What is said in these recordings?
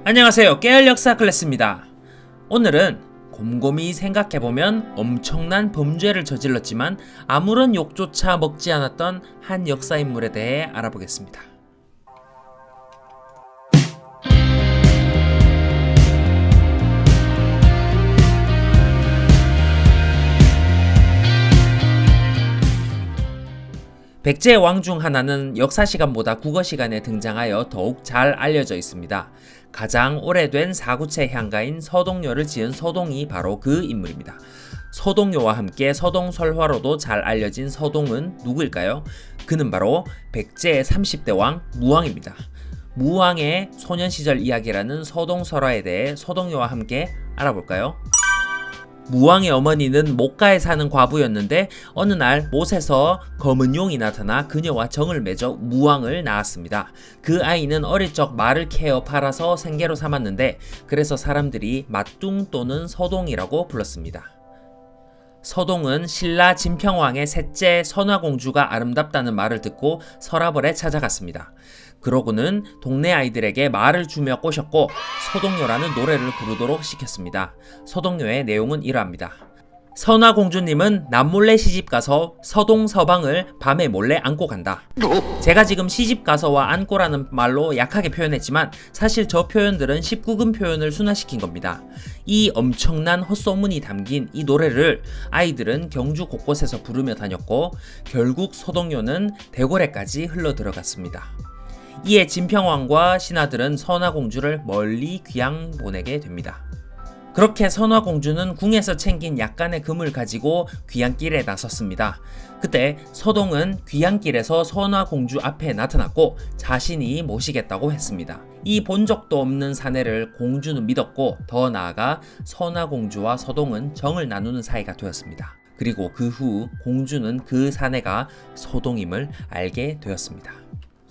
안녕하세요, 깨알 역사 클래스입니다. 오늘은 곰곰이 생각해보면 엄청난 범죄를 저질렀지만 아무런 욕조차 먹지 않았던 한 역사인물에 대해 알아보겠습니다. 백제의 왕 중 하나는 역사시간보다 국어시간에 등장하여 더욱 잘 알려져 있습니다. 가장 오래된 사구체 향가인 서동요를 지은 서동이 바로 그 인물입니다. 서동요와 함께 서동설화로도 잘 알려진 서동은 누구일까요? 그는 바로 백제의 30대 왕 무왕입니다. 무왕의 소년시절 이야기라는 서동설화에 대해 서동요와 함께 알아볼까요? 무왕의 어머니는 목가에 사는 과부였는데 어느 날 못에서 검은 용이 나타나 그녀와 정을 맺어 무왕을 낳았습니다. 그 아이는 어릴 적 말을 캐어 팔아서 생계로 삼았는데 그래서 사람들이 마뚱 또는 서동이라고 불렀습니다. 서동은 신라 진평왕의 셋째 선화공주가 아름답다는 말을 듣고 서라벌에 찾아갔습니다. 그러고는 동네 아이들에게 말을 주며 꼬셨고 서동요라는 노래를 부르도록 시켰습니다. 서동요의 내용은 이러합니다. 선화공주님은 남몰래 시집가서 서동서방을 밤에 몰래 안고 간다. 제가 지금 시집가서와 안고라는 말로 약하게 표현했지만 사실 저 표현들은 19금 표현을 순화시킨 겁니다. 이 엄청난 헛소문이 담긴 이 노래를 아이들은 경주 곳곳에서 부르며 다녔고 결국 서동요는 대궐에까지 흘러 들어갔습니다. 이에 진평왕과 신하들은 선화공주를 멀리 귀양 보내게 됩니다. 그렇게 선화공주는 궁에서 챙긴 약간의 금을 가지고 귀향길에 나섰습니다. 그때 서동은 귀향길에서 선화공주 앞에 나타났고 자신이 모시겠다고 했습니다. 이 본 적도 없는 사내를 공주는 믿었고 더 나아가 선화공주와 서동은 정을 나누는 사이가 되었습니다. 그리고 그 후 공주는 그 사내가 서동임을 알게 되었습니다.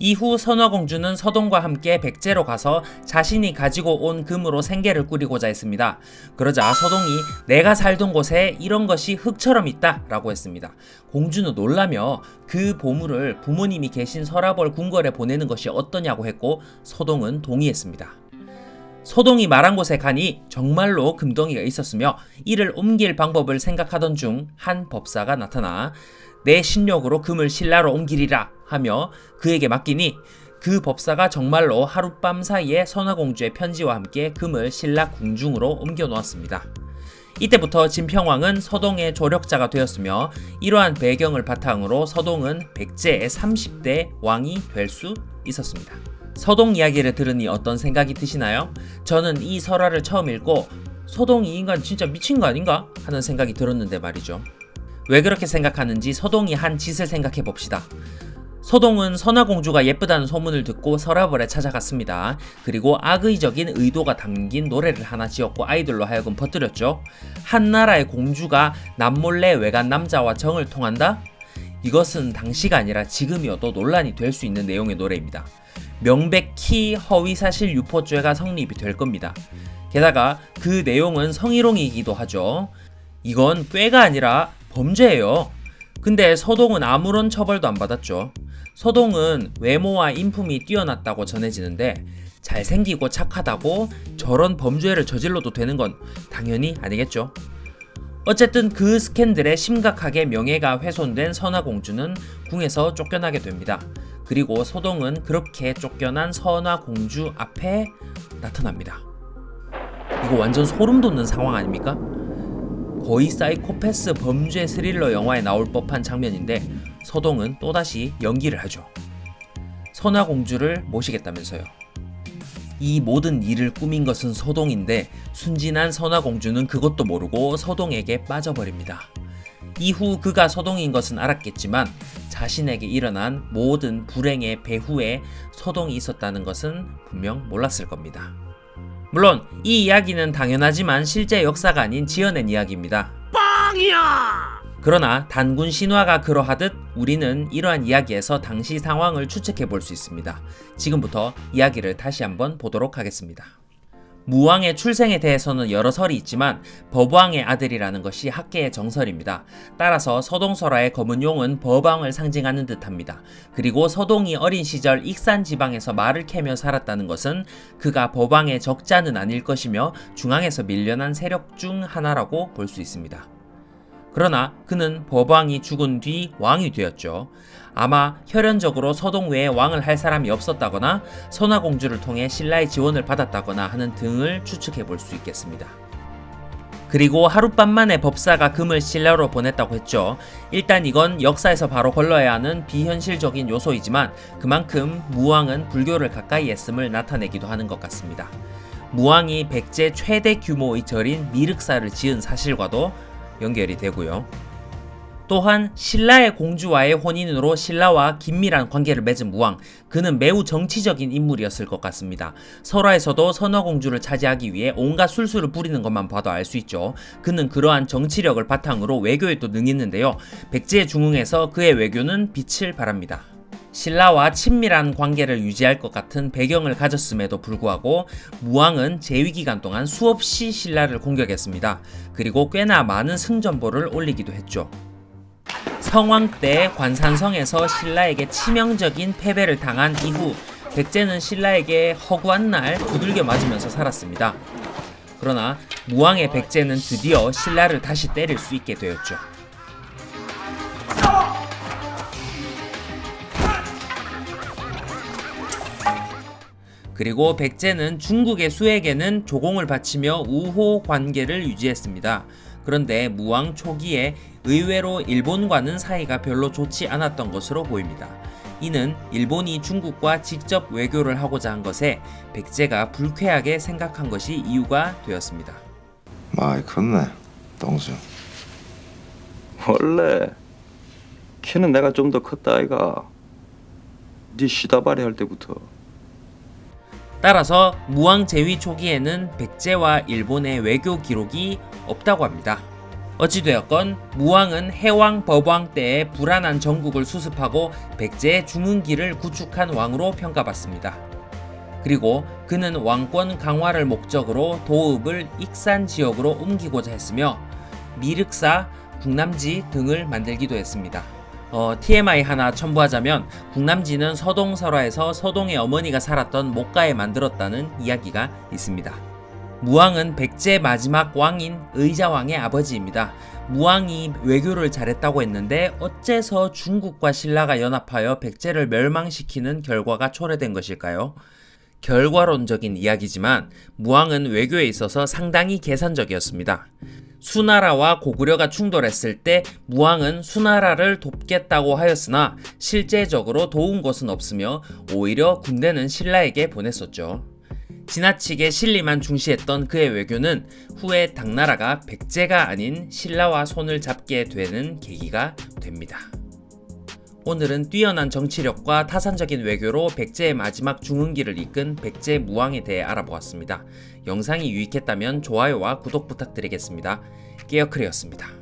이후 선화공주는 서동과 함께 백제로 가서 자신이 가지고 온 금으로 생계를 꾸리고자 했습니다. 그러자 서동이 내가 살던 곳에 이런 것이 흙처럼 있다 라고 했습니다. 공주는 놀라며 그 보물을 부모님이 계신 서라벌 궁궐에 보내는 것이 어떠냐고 했고 서동은 동의했습니다. 서동이 말한 곳에 가니 정말로 금덩이가 있었으며 이를 옮길 방법을 생각하던 중 한 법사가 나타나 내 신력으로 금을 신라로 옮기리라 하며 그에게 맡기니 그 법사가 정말로 하룻밤 사이에 선화공주의 편지와 함께 금을 신라 궁중으로 옮겨 놓았습니다. 이때부터 진평왕은 서동의 조력자가 되었으며 이러한 배경을 바탕으로 서동은 백제의 30대 왕이 될 수 있었습니다. 서동 이야기를 들으니 어떤 생각이 드시나요? 저는 이 설화를 처음 읽고 서동 이 인간 진짜 미친 거 아닌가? 하는 생각이 들었는데 말이죠. 왜 그렇게 생각하는지 서동이 한 짓을 생각해 봅시다. 서동은 선화공주가 예쁘다는 소문을 듣고 서라벌에 찾아갔습니다. 그리고 악의적인 의도가 담긴 노래를 하나 지었고 아이들로 하여금 퍼뜨렸죠. 한나라의 공주가 남몰래 외간 남자와 정을 통한다? 이것은 당시가 아니라 지금이어도 논란이 될 수 있는 내용의 노래입니다. 명백히 허위사실 유포죄가 성립이 될 겁니다. 게다가 그 내용은 성희롱이기도 하죠. 이건 꾀가 아니라 범죄예요. 근데 서동은 아무런 처벌도 안 받았죠. 서동은 외모와 인품이 뛰어났다고 전해지는데 잘생기고 착하다고 저런 범죄를 저질러도 되는 건 당연히 아니겠죠. 어쨌든 그 스캔들에 심각하게 명예가 훼손된 선화공주는 궁에서 쫓겨나게 됩니다. 그리고 서동은 그렇게 쫓겨난 선화공주 앞에 나타납니다. 이거 완전 소름 돋는 상황 아닙니까? 거의 사이코패스 범죄 스릴러 영화에 나올 법한 장면인데 서동은 또다시 연기를 하죠. 선화공주를 모시겠다면서요. 이 모든 일을 꾸민 것은 서동인데 순진한 선화공주는 그것도 모르고 서동에게 빠져버립니다. 이후 그가 서동인 것은 알았겠지만 자신에게 일어난 모든 불행의 배후에 서동이 있었다는 것은 분명 몰랐을 겁니다. 물론 이 이야기는 당연하지만 실제 역사가 아닌 지어낸 이야기입니다. 빵이야! 그러나 단군 신화가 그러하듯 우리는 이러한 이야기에서 당시 상황을 추측해 볼 수 있습니다. 지금부터 이야기를 다시 한번 보도록 하겠습니다. 무왕의 출생에 대해서는 여러 설이 있지만 법왕의 아들이라는 것이 학계의 정설입니다. 따라서 서동설화의 검은 용은 법왕을 상징하는 듯합니다. 그리고 서동이 어린 시절 익산 지방에서 말을 캐며 살았다는 것은 그가 법왕의 적자는 아닐 것이며 중앙에서 밀려난 세력 중 하나라고 볼 수 있습니다. 그러나 그는 법왕이 죽은 뒤 왕이 되었죠. 아마 혈연적으로 서동 외에 왕을 할 사람이 없었다거나 선화공주를 통해 신라의 지원을 받았다거나 하는 등을 추측해 볼 수 있겠습니다. 그리고 하룻밤 만에 법사가 금을 신라로 보냈다고 했죠. 일단 이건 역사에서 바로 걸러야 하는 비현실적인 요소이지만 그만큼 무왕은 불교를 가까이 했음을 나타내기도 하는 것 같습니다. 무왕이 백제 최대 규모의 절인 미륵사를 지은 사실과도 연결이 되고요. 또한 신라의 공주와의 혼인으로 신라와 긴밀한 관계를 맺은 무왕, 그는 매우 정치적인 인물이었을 것 같습니다. 설화에서도 선화공주를 차지하기 위해 온갖 술수를 부리는 것만 봐도 알 수 있죠. 그는 그러한 정치력을 바탕으로 외교에도 능했는데요. 백제 중흥에서 그의 외교는 빛을 발합니다. 신라와 친밀한 관계를 유지할 것 같은 배경을 가졌음에도 불구하고 무왕은 재위기간 동안 수없이 신라를 공격했습니다. 그리고 꽤나 많은 승전보를 올리기도 했죠. 성왕 때 관산성에서 신라에게 치명적인 패배를 당한 이후 백제는 신라에게 허구한 날 두들겨 맞으면서 살았습니다. 그러나 무왕의 백제는 드디어 신라를 다시 때릴 수 있게 되었죠. 그리고 백제는 중국의 수에게는 조공을 바치며 우호 관계를 유지했습니다. 그런데 무왕 초기에 의외로 일본과는 사이가 별로 좋지 않았던 것으로 보입니다. 이는 일본이 중국과 직접 외교를 하고자 한 것에 백제가 불쾌하게 생각한 것이 이유가 되었습니다. 많이 컸네, 동수. 원래 키는 내가 좀 더 컸다 아이가. 네 시다발이 할 때부터. 따라서 무왕 재위 초기에는 백제와 일본의 외교 기록이 없다고 합니다. 어찌되었건 무왕은 해왕 법왕 때의 불안한 정국을 수습하고 백제의 중흥기를 구축한 왕으로 평가받습니다. 그리고 그는 왕권 강화를 목적으로 도읍을 익산 지역으로 옮기고자 했으며 미륵사, 국남지 등을 만들기도 했습니다. TMI 하나 첨부하자면 국남지는 서동설화에서 서동의 어머니가 살았던 목가에 만들었다는 이야기가 있습니다. 무왕은 백제 마지막 왕인 의자왕의 아버지입니다. 무왕이 외교를 잘했다고 했는데 어째서 중국과 신라가 연합하여 백제를 멸망시키는 결과가 초래된 것일까요? 결과론적인 이야기지만 무왕은 외교에 있어서 상당히 계산적이었습니다. 수나라와 고구려가 충돌했을 때 무왕은 수나라를 돕겠다고 하였으나 실제적으로 도운 것은 없으며 오히려 군대는 신라에게 보냈었죠. 지나치게 신리만 중시했던 그의 외교는 후에 당나라가 백제가 아닌 신라와 손을 잡게 되는 계기가 됩니다. 오늘은 뛰어난 정치력과 타산적인 외교로 백제의 마지막 중흥기를 이끈 백제 무왕에 대해 알아보았습니다. 영상이 유익했다면 좋아요와 구독 부탁드리겠습니다. 깨어크레였습니다.